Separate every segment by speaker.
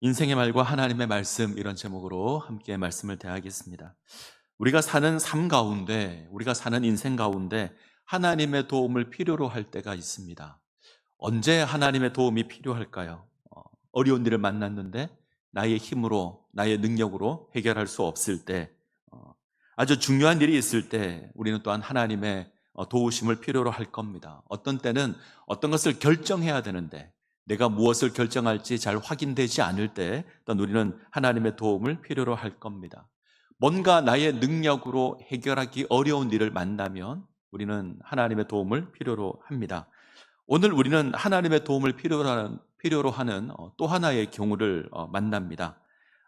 Speaker 1: 인생의 말과 하나님의 말씀, 이런 제목으로 함께 말씀을 대하겠습니다. 우리가 사는 삶 가운데, 우리가 사는 인생 가운데 하나님의 도움을 필요로 할 때가 있습니다. 언제 하나님의 도움이 필요할까요? 어려운 일을 만났는데 나의 힘으로, 나의 능력으로 해결할 수 없을 때, 아주 중요한 일이 있을 때 우리는 또한 하나님의 도우심을 필요로 할 겁니다. 어떤 때는 어떤 것을 결정해야 되는데 내가 무엇을 결정할지 잘 확인되지 않을 때 또한 우리는 하나님의 도움을 필요로 할 겁니다. 뭔가 나의 능력으로 해결하기 어려운 일을 만나면 우리는 하나님의 도움을 필요로 합니다. 오늘 우리는 하나님의 도움을 필요로 하는 또 하나의 경우를 만납니다.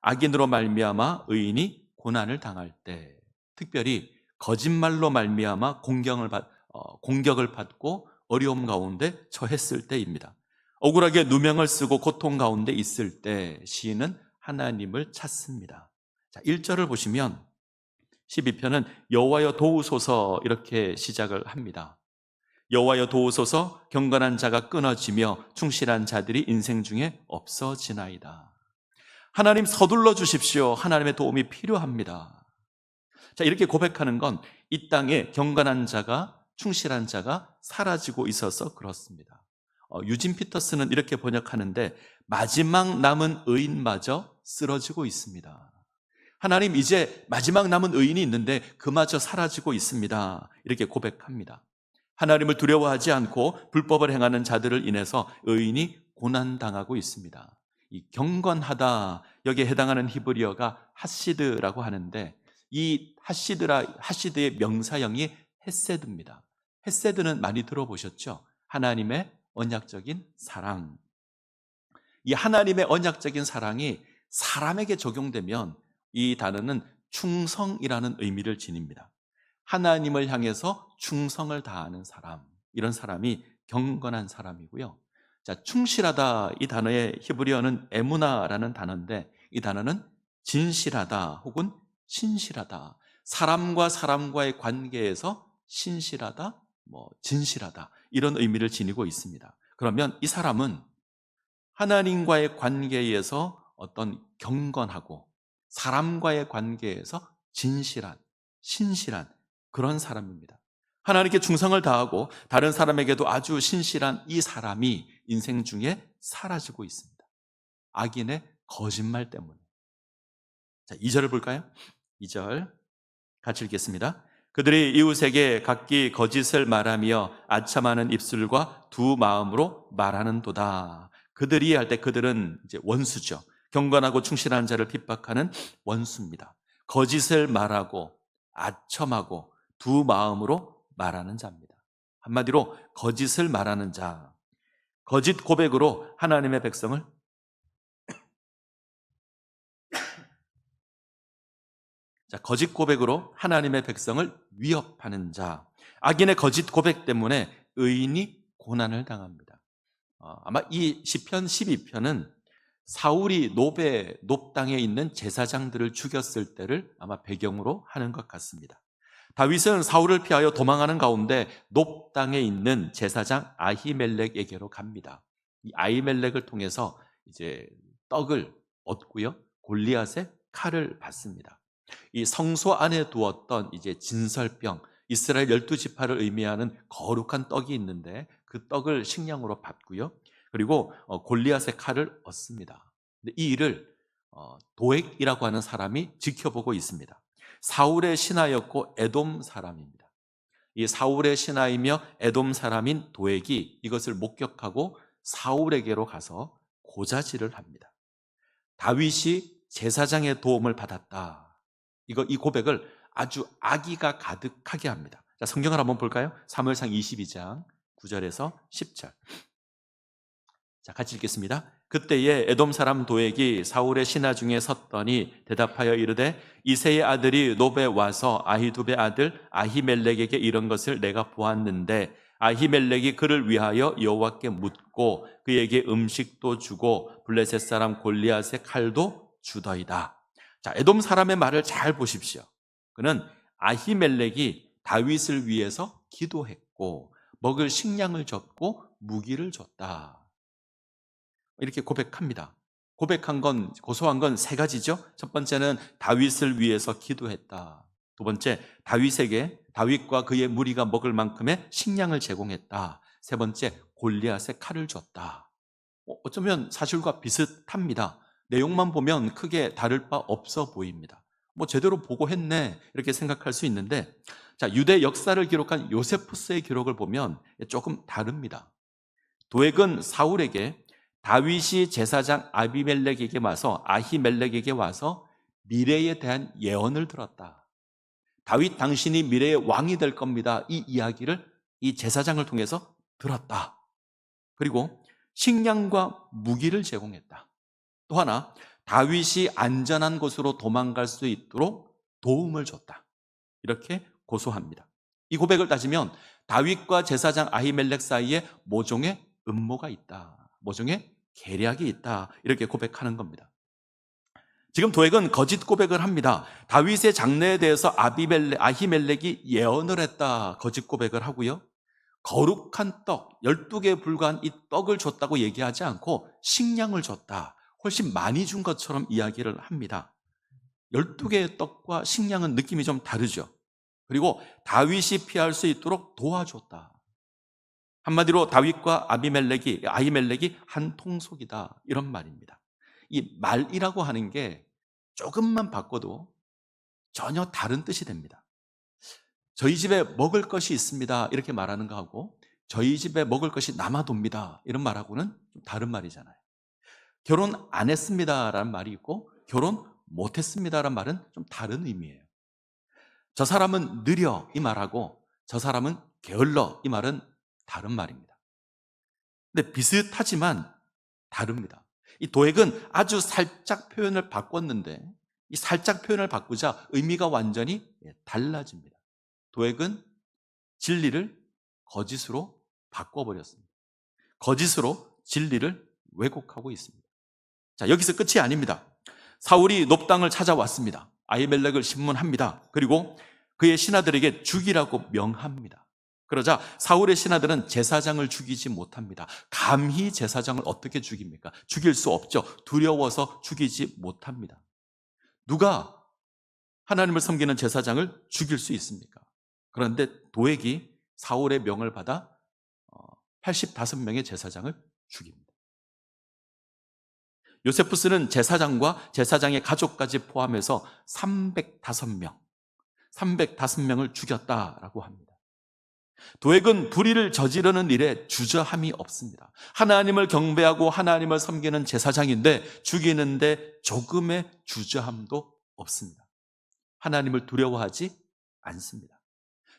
Speaker 1: 악인으로 말미암아 의인이 고난을 당할 때, 특별히 거짓말로 말미암아 공격을 받고 어려움 가운데 처했을 때입니다. 억울하게 누명을 쓰고 고통 가운데 있을 때 시인은 하나님을 찾습니다. 자, 1절을 보시면 12편은 여호와여 도우소서, 이렇게 시작을 합니다. 여호와여 도우소서, 경건한 자가 끊어지며 충실한 자들이 인생 중에 없어지나이다. 하나님 서둘러 주십시오. 하나님의 도움이 필요합니다. 자, 이렇게 고백하는 건 이 땅에 경건한 자가, 충실한 자가 사라지고 있어서 그렇습니다. 유진 피터스는 이렇게 번역하는데, 마지막 남은 의인마저 쓰러지고 있습니다. 하나님, 이제 마지막 남은 의인이 있는데 그마저 사라지고 있습니다. 이렇게 고백합니다. 하나님을 두려워하지 않고 불법을 행하는 자들을 인해서 의인이 고난당하고 있습니다. 이 경건하다, 여기에 해당하는 히브리어가 하시드라고 하는데, 이 하시드의 명사형이 헤세드입니다. 헤세드는 많이 들어보셨죠? 하나님의 언약적인 사랑. 이 하나님의 언약적인 사랑이 사람에게 적용되면 이 단어는 충성이라는 의미를 지닙니다. 하나님을 향해서 충성을 다하는 사람, 이런 사람이 경건한 사람이고요. 자, 충실하다, 이 단어의 히브리어는 에무나라는 단어인데, 이 단어는 진실하다 혹은 신실하다, 사람과 사람과의 관계에서 신실하다, 진실하다, 이런 의미를 지니고 있습니다. 그러면 이 사람은 하나님과의 관계에서 어떤 경건하고 사람과의 관계에서 진실한, 신실한 그런 사람입니다. 하나님께 충성을 다하고 다른 사람에게도 아주 신실한 이 사람이 인생 중에 사라지고 있습니다. 악인의 거짓말 때문에. 자, 2절을 볼까요? 2절 같이 읽겠습니다. 그들이 이웃에게 각기 거짓을 말하며 아첨하는 입술과 두 마음으로 말하는도다. 그들이 할 때, 그들은 이제 원수죠. 경건하고 충실한 자를 핍박하는 원수입니다. 거짓을 말하고 아첨하고 두 마음으로 말하는 자입니다. 한마디로 거짓을 말하는 자, 거짓 고백으로 하나님의 백성을 거짓 고백으로 하나님의 백성을 위협하는 자, 악인의 거짓 고백 때문에 의인이 고난을 당합니다. 아마 이 시편 12편은 사울이 높 땅에 있는 제사장들을 죽였을 때를 아마 배경으로 하는 것 같습니다. 다윗은 사울을 피하여 도망하는 가운데 높 땅에 있는 제사장 아히멜렉에게로 갑니다. 이 아히멜렉을 통해서 이제 떡을 얻고요, 골리앗의 칼을 받습니다. 이 성소 안에 두었던 이제 진설병, 이스라엘 12지파를 의미하는 거룩한 떡이 있는데 그 떡을 식량으로 받고요, 그리고 골리앗의 칼을 얻습니다. 근데 이 일을 도액이라고 하는 사람이 지켜보고 있습니다. 사울의 신하였고 에돔 사람입니다. 이 사울의 신하이며 에돔 사람인 도액이 이것을 목격하고 사울에게로 가서 고자질을 합니다. 다윗이 제사장의 도움을 받았다, 이 고백을 아주 악의가 가득하게 합니다. 자, 성경을 한번 볼까요? 사무엘상 22장 9절에서 10절. 자, 같이 읽겠습니다. 그때에 에돔 사람 도액이 사울의 신하 중에 섰더니 대답하여 이르되, 이새의 아들이 노베 와서 아히두베 아들 아히멜렉에게 이런 것을 내가 보았는데 아히멜렉이 그를 위하여 여호와께 묻고 그에게 음식도 주고 블레셋 사람 골리앗의 칼도 주더이다. 자, 에돔 사람의 말을 잘 보십시오. 그는 아히멜렉이 다윗을 위해서 기도했고 먹을 식량을 줬고 무기를 줬다, 이렇게 고백합니다. 고소한 건 세 가지죠. 첫 번째는 다윗을 위해서 기도했다. 두 번째, 다윗과 그의 무리가 먹을 만큼의 식량을 제공했다. 세 번째, 골리앗의 칼을 줬다. 어쩌면 사실과 비슷합니다. 내용만 보면 크게 다를 바 없어 보입니다. 제대로 보고했네 이렇게 생각할 수 있는데, 자, 유대 역사를 기록한 요세푸스의 기록을 보면 조금 다릅니다. 도액은 사울에게 다윗이 제사장 아히멜렉에게 와서 미래에 대한 예언을 들었다. 다윗 당신이 미래의 왕이 될 겁니다. 이 이야기를 이 제사장을 통해서 들었다. 그리고 식량과 무기를 제공했다. 또 하나, 다윗이 안전한 곳으로 도망갈 수 있도록 도움을 줬다. 이렇게 고소합니다. 이 고백을 따지면 다윗과 제사장 아히멜렉 사이에 모종의 음모가 있다. 모종의 계략이 있다. 이렇게 고백하는 겁니다. 지금 도액은 거짓 고백을 합니다. 다윗의 장래에 대해서 아히멜렉이 예언을 했다. 거짓 고백을 하고요. 거룩한 떡, 12개에 불과한 이 떡을 줬다고 얘기하지 않고 식량을 줬다. 훨씬 많이 준 것처럼 이야기를 합니다. 12개의 떡과 식량은 느낌이 좀 다르죠. 그리고 다윗이 피할 수 있도록 도와줬다. 한마디로 다윗과 아히멜렉이 한 통속이다. 이런 말입니다. 이 말이라고 하는 게 조금만 바꿔도 전혀 다른 뜻이 됩니다. 저희 집에 먹을 것이 있습니다. 이렇게 말하는 거하고 저희 집에 먹을 것이 남아돕니다. 이런 말하고는 좀 다른 말이잖아요. 결혼 안 했습니다라는 말이 있고 결혼 못 했습니다라는 말은 좀 다른 의미예요. 저 사람은 느려 이 말하고 저 사람은 게을러 이 말은 다른 말입니다. 근데 비슷하지만 다릅니다. 이 도액은 아주 살짝 표현을 바꿨는데 이 살짝 표현을 바꾸자 의미가 완전히 달라집니다. 도액은 진리를 거짓으로 바꿔버렸습니다. 거짓으로 진리를 왜곡하고 있습니다. 자, 여기서 끝이 아닙니다. 사울이 놉당을 찾아왔습니다. 아히멜렉을 신문합니다. 그리고 그의 신하들에게 죽이라고 명합니다. 그러자 사울의 신하들은 제사장을 죽이지 못합니다. 감히 제사장을 어떻게 죽입니까? 죽일 수 없죠. 두려워서 죽이지 못합니다. 누가 하나님을 섬기는 제사장을 죽일 수 있습니까? 그런데 도액이 사울의 명을 받아 85명의 제사장을 죽입니다. 요세푸스는 제사장과 제사장의 가족까지 포함해서 305명을 죽였다라고 합니다. 도액은 불의를 저지르는 일에 주저함이 없습니다. 하나님을 경배하고 하나님을 섬기는 제사장인데 죽이는데 조금의 주저함도 없습니다. 하나님을 두려워하지 않습니다.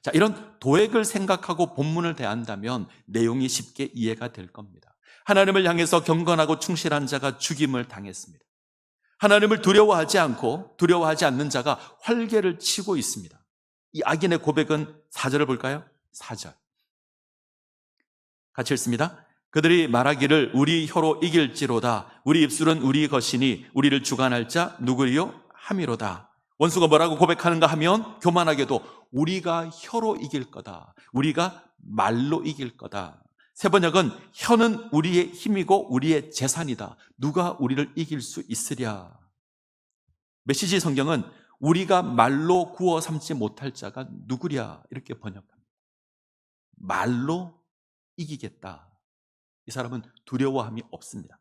Speaker 1: 자, 이런 도액을 생각하고 본문을 대한다면 내용이 쉽게 이해가 될 겁니다. 하나님을 향해서 경건하고 충실한 자가 죽임을 당했습니다. 하나님을 두려워하지 않는 자가 활개를 치고 있습니다. 이 악인의 고백은 4절을 볼까요? 4절 같이 읽습니다. 그들이 말하기를 우리 혀로 이길지로다. 우리 입술은 우리 것이니 우리를 주관할 자 누구리요? 함이로다. 원수가 뭐라고 고백하는가 하면 교만하게도 우리가 혀로 이길 거다. 우리가 말로 이길 거다. 세 번역은 혀는 우리의 힘이고 우리의 재산이다. 누가 우리를 이길 수 있으랴. 메시지 성경은 우리가 말로 구워 삼지 못할 자가 누구랴 이렇게 번역합니다. 말로 이기겠다. 이 사람은 두려워함이 없습니다.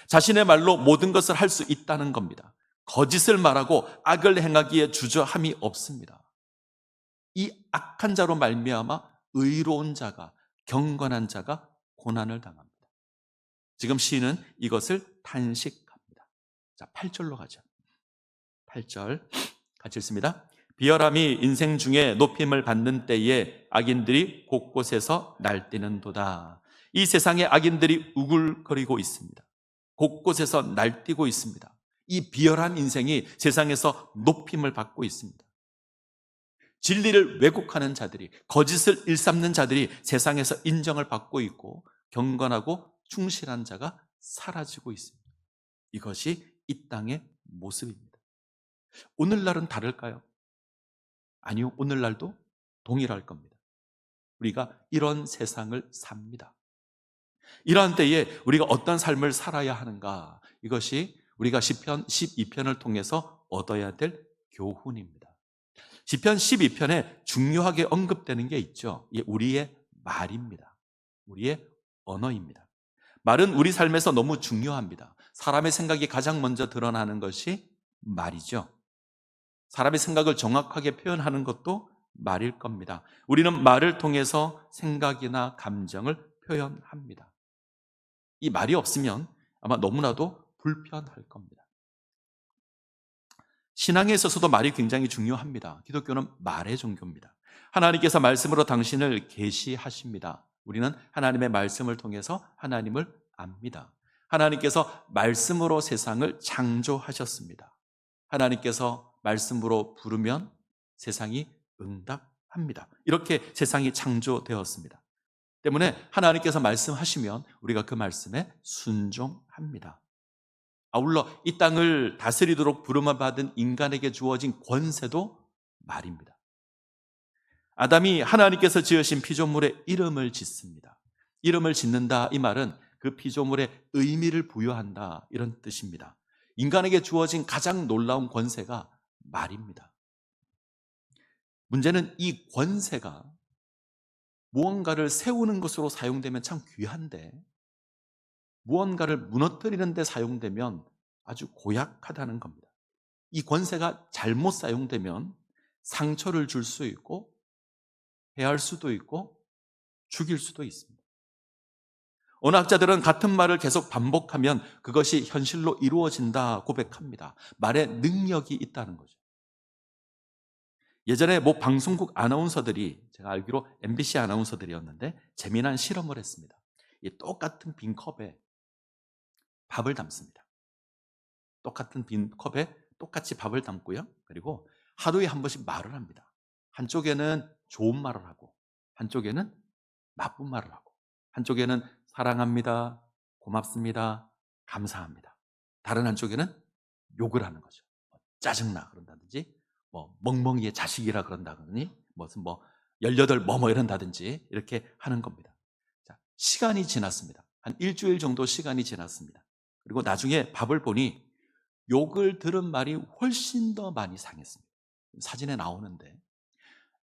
Speaker 1: 자신의 말로 모든 것을 할 수 있다는 겁니다. 거짓을 말하고 악을 행하기에 주저함이 없습니다. 이 악한 자로 말미암아 의로운 자가, 경건한 자가 고난을 당합니다. 지금 시인은 이것을 탄식합니다. 자, 8절로 가죠. 8절 같이 읽습니다. 비열함이 인생 중에 높임을 받는 때에 악인들이 곳곳에서 날뛰는도다. 이 세상에 악인들이 우글거리고 있습니다. 곳곳에서 날뛰고 있습니다. 이 비열한 인생이 세상에서 높임을 받고 있습니다. 진리를 왜곡하는 자들이, 거짓을 일삼는 자들이 세상에서 인정을 받고 있고 경건하고 충실한 자가 사라지고 있습니다. 이것이 이 땅의 모습입니다. 오늘날은 다를까요? 아니요, 오늘날도 동일할 겁니다. 우리가 이런 세상을 삽니다. 이러한 때에 우리가 어떤 삶을 살아야 하는가, 이것이 우리가 시편 12편을 통해서 얻어야 될 교훈입니다. 시편 12편에 중요하게 언급되는 게 있죠. 이게 우리의 말입니다. 우리의 언어입니다. 말은 우리 삶에서 너무 중요합니다. 사람의 생각이 가장 먼저 드러나는 것이 말이죠. 사람의 생각을 정확하게 표현하는 것도 말일 겁니다. 우리는 말을 통해서 생각이나 감정을 표현합니다. 이 말이 없으면 아마 너무나도 불편할 겁니다. 신앙에 있어서도 말이 굉장히 중요합니다. 기독교는 말의 종교입니다. 하나님께서 말씀으로 당신을 계시하십니다. 우리는 하나님의 말씀을 통해서 하나님을 압니다. 하나님께서 말씀으로 세상을 창조하셨습니다. 하나님께서 말씀으로 부르면 세상이 응답합니다. 이렇게 세상이 창조되었습니다. 때문에 하나님께서 말씀하시면 우리가 그 말씀에 순종합니다. 아울러 이 땅을 다스리도록 부름을 받은 인간에게 주어진 권세도 말입니다. 아담이 하나님께서 지으신 피조물에 이름을 짓습니다. 이름을 짓는다, 이 말은 그 피조물에 의미를 부여한다, 이런 뜻입니다. 인간에게 주어진 가장 놀라운 권세가 말입니다. 문제는 이 권세가 무언가를 세우는 것으로 사용되면 참 귀한데, 무언가를 무너뜨리는 데 사용되면 아주 고약하다는 겁니다. 이 권세가 잘못 사용되면 상처를 줄 수 있고 해할 수도 있고 죽일 수도 있습니다. 어느 학자들은 같은 말을 계속 반복하면 그것이 현실로 이루어진다 고백합니다. 말에 능력이 있다는 거죠. 예전에 뭐 방송국 아나운서들이, 제가 알기로 MBC 아나운서들이었는데 재미난 실험을 했습니다. 이 똑같은 빈 컵에 밥을 담습니다. 똑같은 빈 컵에 똑같이 밥을 담고요. 그리고 하루에 한 번씩 말을 합니다. 한쪽에는 좋은 말을 하고, 한쪽에는 나쁜 말을 하고, 한쪽에는 사랑합니다, 고맙습니다, 감사합니다. 다른 한쪽에는 욕을 하는 거죠. 짜증나 그런다든지, 멍멍이의 자식이라 그런다든지, 무슨 18 뭐뭐 이런다든지 이렇게 하는 겁니다. 자, 시간이 지났습니다. 한 일주일 정도 시간이 지났습니다. 그리고 나중에 밥을 보니 욕을 들은 말이 훨씬 더 많이 상했습니다. 사진에 나오는데,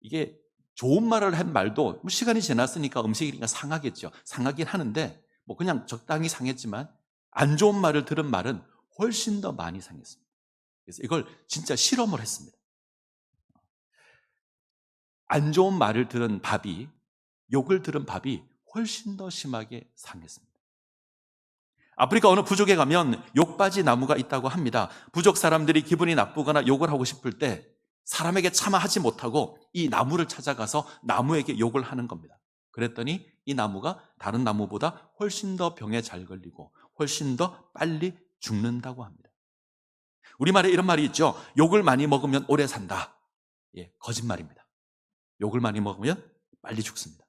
Speaker 1: 이게 좋은 말을 한 말도 시간이 지났으니까 음식이니까 상하겠죠. 상하긴 하는데 그냥 적당히 상했지만 안 좋은 말을 들은 말은 훨씬 더 많이 상했습니다. 그래서 이걸 진짜 실험을 했습니다. 안 좋은 말을 들은 밥이, 욕을 들은 밥이 훨씬 더 심하게 상했습니다. 아프리카 어느 부족에 가면 욕바지 나무가 있다고 합니다. 부족 사람들이 기분이 나쁘거나 욕을 하고 싶을 때 사람에게 차마 하지 못하고 이 나무를 찾아가서 나무에게 욕을 하는 겁니다. 그랬더니 이 나무가 다른 나무보다 훨씬 더 병에 잘 걸리고 훨씬 더 빨리 죽는다고 합니다. 우리말에 이런 말이 있죠. 욕을 많이 먹으면 오래 산다. 거짓말입니다. 욕을 많이 먹으면 빨리 죽습니다.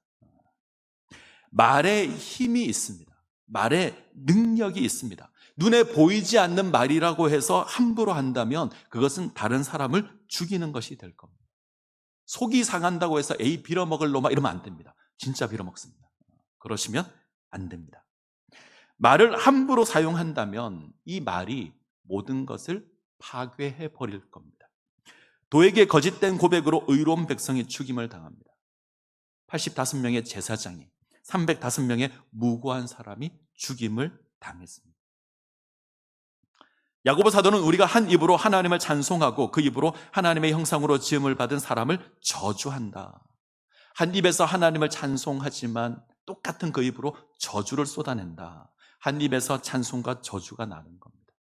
Speaker 1: 말에 힘이 있습니다. 말에 능력이 있습니다. 눈에 보이지 않는 말이라고 해서 함부로 한다면 그것은 다른 사람을 죽이는 것이 될 겁니다. 속이 상한다고 해서 에이 빌어먹을 놈아 이러면 안 됩니다. 진짜 빌어먹습니다. 그러시면 안 됩니다. 말을 함부로 사용한다면 이 말이 모든 것을 파괴해 버릴 겁니다. 도에게 거짓된 고백으로 의로운 백성이 죽임을 당합니다. 85명의 제사장이, 305명의 무고한 사람이 죽임을 당했습니다. 야고보 사도는 우리가 한 입으로 하나님을 찬송하고 그 입으로 하나님의 형상으로 지음을 받은 사람을 저주한다. 한 입에서 하나님을 찬송하지만 똑같은 그 입으로 저주를 쏟아낸다. 한 입에서 찬송과 저주가 나는 겁니다.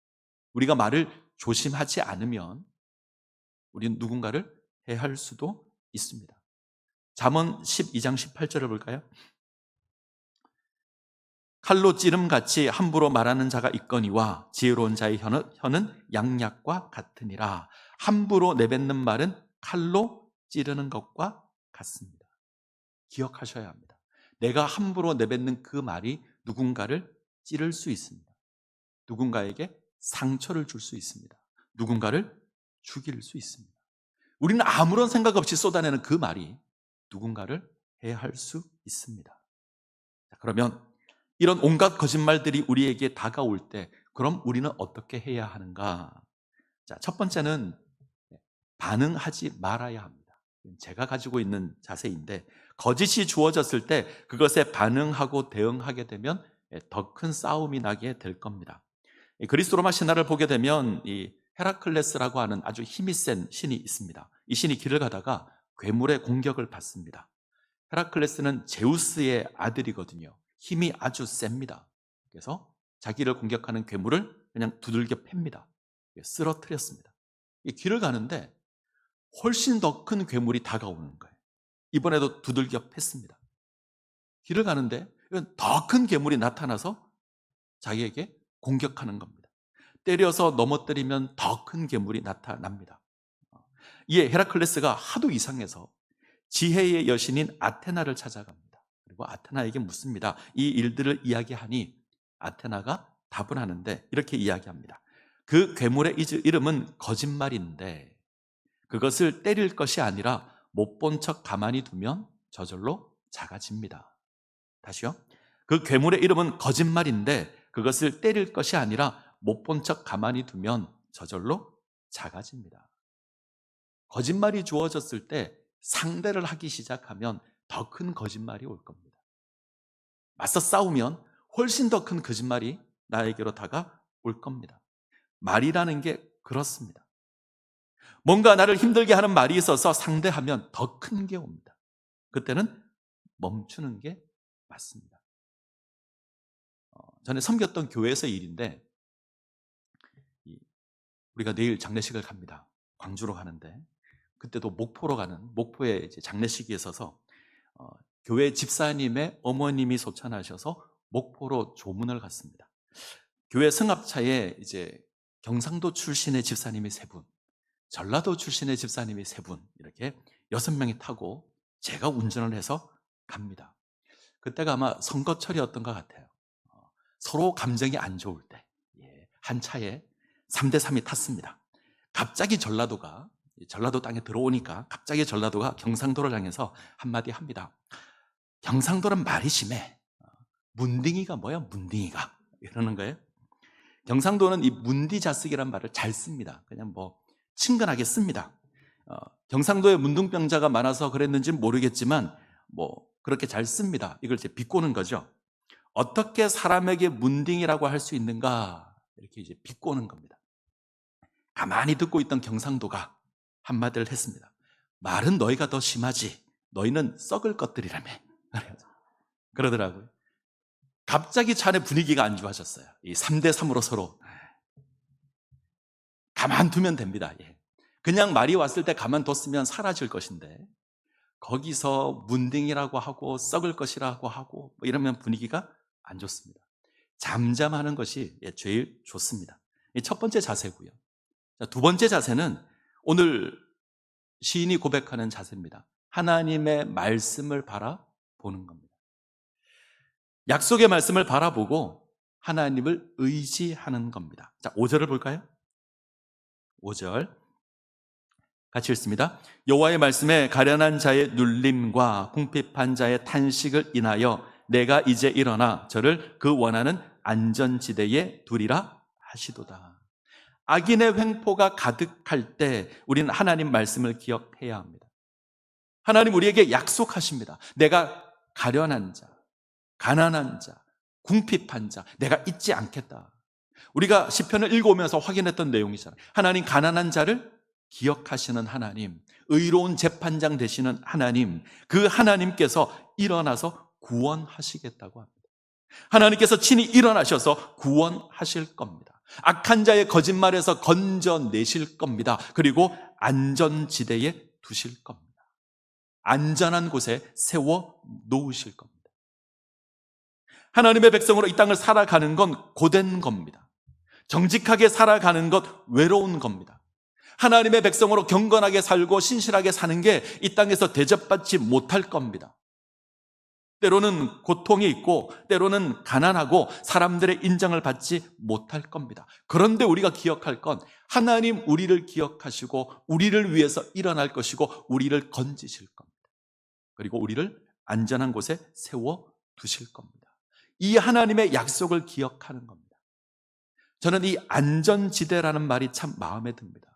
Speaker 1: 우리가 말을 조심하지 않으면 우리는 누군가를 해할 수도 있습니다. 잠언 12장 18절을 볼까요? 칼로 찌름같이 함부로 말하는 자가 있거니와 지혜로운 자의 혀는 양약과 같으니라. 함부로 내뱉는 말은 칼로 찌르는 것과 같습니다. 기억하셔야 합니다. 내가 함부로 내뱉는 그 말이 누군가를 찌를 수 있습니다. 누군가에게 상처를 줄 수 있습니다. 누군가를 죽일 수 있습니다. 우리는 아무런 생각 없이 쏟아내는 그 말이 누군가를 해할 수 있습니다. 그러면 이런 온갖 거짓말들이 우리에게 다가올 때 그럼 우리는 어떻게 해야 하는가? 자, 첫 번째는 반응하지 말아야 합니다. 제가 가지고 있는 자세인데, 거짓이 주어졌을 때 그것에 반응하고 대응하게 되면 더 큰 싸움이 나게 될 겁니다. 그리스 로마 신화를 보게 되면 이 헤라클레스라고 하는 아주 힘이 센 신이 있습니다. 이 신이 길을 가다가 괴물의 공격을 받습니다. 헤라클레스는 제우스의 아들이거든요. 힘이 아주 셉니다. 그래서 자기를 공격하는 괴물을 그냥 두들겨 팹니다. 쓰러뜨렸습니다. 이 길을 가는데 훨씬 더 큰 괴물이 다가오는 거예요. 이번에도 두들겨 팼습니다. 길을 가는데 더 큰 괴물이 나타나서 자기에게 공격하는 겁니다. 때려서 넘어뜨리면 더 큰 괴물이 나타납니다. 이에 헤라클레스가 하도 이상해서 지혜의 여신인 아테나를 찾아갑니다. 그리고 아테나에게 묻습니다. 이 일들을 이야기하니 아테나가 답을 하는데 이렇게 이야기합니다. 그 괴물의 이름은 거짓말인데 그것을 때릴 것이 아니라 못 본 척 가만히 두면 저절로 작아집니다. 다시요. 그 괴물의 이름은 거짓말인데 그것을 때릴 것이 아니라 못 본 척 가만히 두면 저절로 작아집니다. 거짓말이 주어졌을 때 상대를 하기 시작하면 더 큰 거짓말이 올 겁니다. 맞서 싸우면 훨씬 더 큰 거짓말이 나에게로 다가올 겁니다. 말이라는 게 그렇습니다. 뭔가 나를 힘들게 하는 말이 있어서 상대하면 더 큰 게 옵니다. 그때는 멈추는 게 맞습니다. 전에 섬겼던 교회에서 일인데 우리가 내일 장례식을 갑니다. 광주로 가는데 그때도 목포로 가는 목포에 이제 장례식이 있어서 교회 집사님의 어머님이 소천하셔서 목포로 조문을 갔습니다. 교회 승합차에 이제 경상도 출신의 집사님이 3분, 전라도 출신의 집사님이 3분, 이렇게 6명이 타고 제가 운전을 해서 갑니다. 그때가 아마 선거철이었던 것 같아요. 서로 감정이 안 좋을 때, 한 차에 3대3이 탔습니다. 갑자기 전라도 땅에 들어오니까 갑자기 전라도가 경상도를 향해서 한마디 합니다. 경상도는 말이 심해. 문딩이가 뭐야, 문딩이가. 이러는 거예요. 경상도는 이 문디자쓰기란 말을 잘 씁니다. 그냥 뭐 친근하게 씁니다. 경상도에 문둥병자가 많아서 그랬는지는 모르겠지만 뭐 그렇게 잘 씁니다. 이걸 이제 비꼬는 거죠. 어떻게 사람에게 문딩이라고 할 수 있는가, 이렇게 이제 비꼬는 겁니다. 가만히 듣고 있던 경상도가 한마디를 했습니다. 말은 너희가 더 심하지. 너희는 썩을 것들이라며. 그러더라고요. 갑자기 차 안의 분위기가 안 좋아졌어요. 이 3대3으로 서로. 가만두면 됩니다. 그냥 말이 왔을 때 가만뒀으면 사라질 것인데 거기서 문딩이라고 하고 썩을 것이라고 하고 뭐 이러면 분위기가 안 좋습니다. 잠잠하는 것이 제일 좋습니다. 첫 번째 자세고요. 두 번째 자세는 오늘 시인이 고백하는 자세입니다. 하나님의 말씀을 바라보는 겁니다. 약속의 말씀을 바라보고 하나님을 의지하는 겁니다. 자, 5절을 볼까요? 5절 같이 읽습니다. 여호와의 말씀에 가련한 자의 눌림과 궁핍한 자의 탄식을 인하여 내가 이제 일어나 저를 그 원하는 안전지대에 두리라 하시도다. 악인의 횡포가 가득할 때 우리는 하나님 말씀을 기억해야 합니다. 하나님 우리에게 약속하십니다. 내가 가련한 자, 가난한 자, 궁핍한 자, 내가 잊지 않겠다. 우리가 시편을 읽어오면서 확인했던 내용이잖아요. 하나님 가난한 자를 기억하시는 하나님, 의로운 재판장 되시는 하나님, 그 하나님께서 일어나서 구원하시겠다고 합니다. 하나님께서 친히 일어나셔서 구원하실 겁니다. 악한 자의 거짓말에서 건져내실 겁니다. 그리고 안전지대에 두실 겁니다. 안전한 곳에 세워 놓으실 겁니다. 하나님의 백성으로 이 땅을 살아가는 건 고된 겁니다. 정직하게 살아가는 것 외로운 겁니다. 하나님의 백성으로 경건하게 살고 신실하게 사는 게 이 땅에서 대접받지 못할 겁니다. 때로는 고통이 있고 때로는 가난하고 사람들의 인정을 받지 못할 겁니다. 그런데 우리가 기억할 건 하나님 우리를 기억하시고 우리를 위해서 일어날 것이고 우리를 건지실 겁니다. 그리고 우리를 안전한 곳에 세워 두실 겁니다. 이 하나님의 약속을 기억하는 겁니다. 저는 이 안전지대라는 말이 참 마음에 듭니다.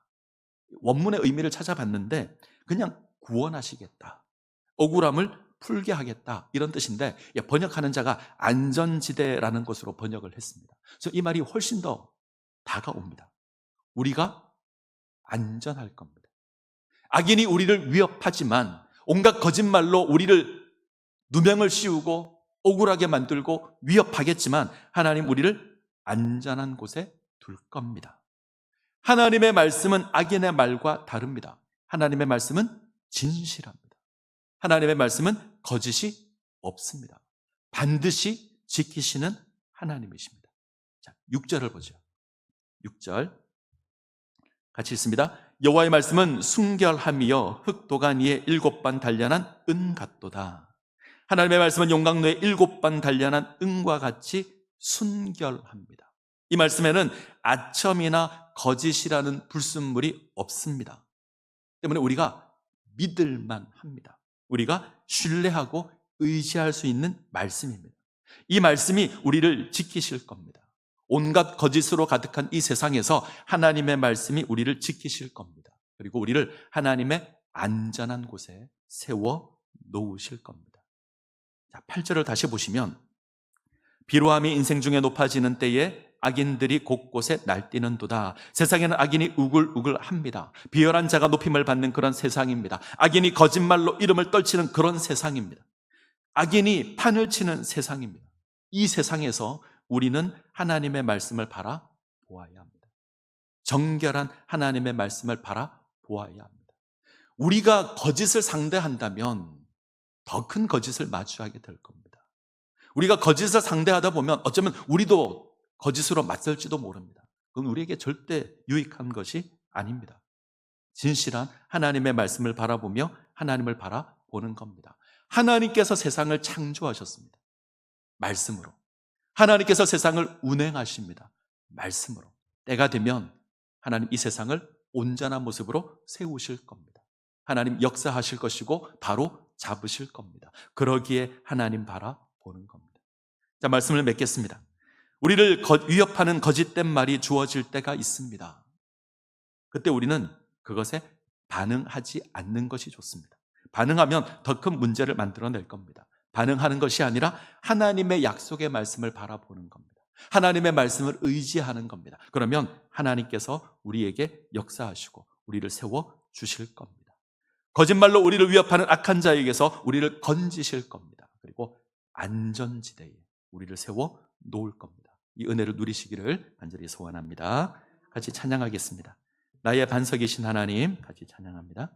Speaker 1: 원문의 의미를 찾아봤는데 그냥 구원하시겠다, 억울함을 풀게 하겠다, 이런 뜻인데 번역하는 자가 안전지대라는 것으로 번역을 했습니다. 그래서 이 말이 훨씬 더 다가옵니다. 우리가 안전할 겁니다. 악인이 우리를 위협하지만 온갖 거짓말로 우리를 누명을 씌우고 억울하게 만들고 위협하겠지만 하나님 우리를 안전한 곳에 둘 겁니다. 하나님의 말씀은 악인의 말과 다릅니다. 하나님의 말씀은 진실합니다. 하나님의 말씀은 거짓이 없습니다. 반드시 지키시는 하나님이십니다. 자, 6절을 보죠. 6절 같이 읽습니다. 여호와의 말씀은 순결함이여 흑도간 위에 7번 단련한 은 같도다. 하나님의 말씀은 용광로에 7번 단련한 은과 같이 순결합니다. 이 말씀에는 아첨이나 거짓이라는 불순물이 없습니다. 때문에 우리가 믿을만 합니다. 우리가 신뢰하고 의지할 수 있는 말씀입니다. 이 말씀이 우리를 지키실 겁니다. 온갖 거짓으로 가득한 이 세상에서 하나님의 말씀이 우리를 지키실 겁니다. 그리고 우리를 하나님의 안전한 곳에 세워 놓으실 겁니다. 자, 8절을 다시 보시면 비로함이 인생 중에 높아지는 때에 악인들이 곳곳에 날뛰는도다. 세상에는 악인이 우글우글합니다. 비열한 자가 높임을 받는 그런 세상입니다. 악인이 거짓말로 이름을 떨치는 그런 세상입니다. 악인이 판을 치는 세상입니다. 이 세상에서 우리는 하나님의 말씀을 바라보아야 합니다. 정결한 하나님의 말씀을 바라보아야 합니다. 우리가 거짓을 상대한다면 더 큰 거짓을 마주하게 될 겁니다. 우리가 거짓을 상대하다 보면 어쩌면 우리도 거짓으로 맞설지도 모릅니다. 그건 우리에게 절대 유익한 것이 아닙니다. 진실한 하나님의 말씀을 바라보며 하나님을 바라보는 겁니다. 하나님께서 세상을 창조하셨습니다. 말씀으로. 하나님께서 세상을 운행하십니다. 말씀으로. 때가 되면 하나님 이 세상을 온전한 모습으로 세우실 겁니다. 하나님 역사하실 것이고 바로 잡으실 겁니다. 그러기에 하나님 바라보는 겁니다. 자, 말씀을 맺겠습니다. 우리를 위협하는 거짓된 말이 주어질 때가 있습니다. 그때 우리는 그것에 반응하지 않는 것이 좋습니다. 반응하면 더 큰 문제를 만들어낼 겁니다. 반응하는 것이 아니라 하나님의 약속의 말씀을 바라보는 겁니다. 하나님의 말씀을 의지하는 겁니다. 그러면 하나님께서 우리에게 역사하시고 우리를 세워 주실 겁니다. 거짓말로 우리를 위협하는 악한 자에게서 우리를 건지실 겁니다. 그리고 안전지대에 우리를 세워 놓을 겁니다. 이 은혜를 누리시기를 간절히 소원합니다. 같이 찬양하겠습니다. 나의 반석이신 하나님, 같이 찬양합니다.